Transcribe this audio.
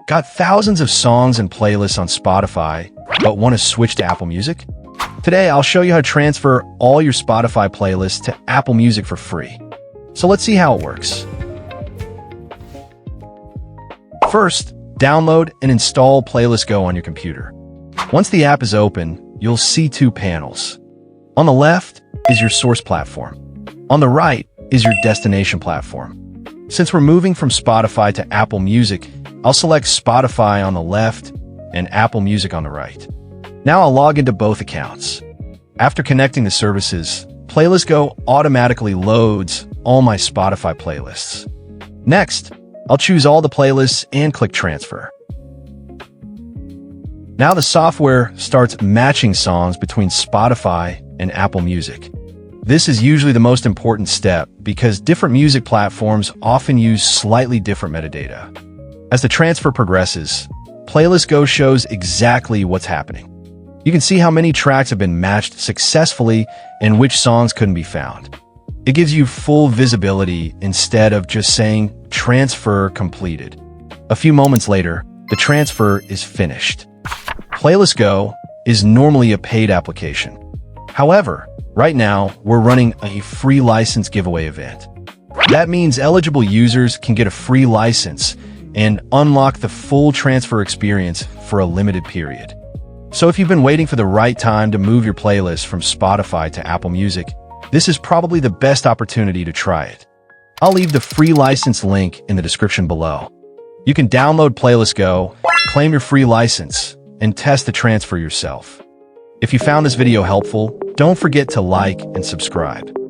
Got thousands of songs and playlists on Spotify, but want to switch to Apple Music? Today, I'll show you how to transfer all your Spotify playlists to Apple Music for free. So let's see how it works. First, download and install Playlist Go on your computer. Once the app is open, you'll see two panels. On the left is your source platform. On the right is your destination platform. Since we're moving from Spotify to Apple Music, I'll select Spotify on the left and Apple Music on the right. Now I'll log into both accounts. After connecting the services, Playlist Go automatically loads all my Spotify playlists. Next, I'll choose all the playlists and click Transfer. Now the software starts matching songs between Spotify and Apple Music. This is usually the most important step because different music platforms often use slightly different metadata. As the transfer progresses, Playlist Go shows exactly what's happening. You can see how many tracks have been matched successfully and which songs couldn't be found. It gives you full visibility instead of just saying transfer completed. A few moments later, the transfer is finished. Playlist Go is normally a paid application. However, right now, we're running a free license giveaway event. That means eligible users can get a free license and unlock the full transfer experience for a limited period. So if you've been waiting for the right time to move your playlist from Spotify to Apple Music, this is probably the best opportunity to try it. I'll leave the free license link in the description below. You can download Playlist Go, claim your free license, and test the transfer yourself. If you found this video helpful, don't forget to like and subscribe.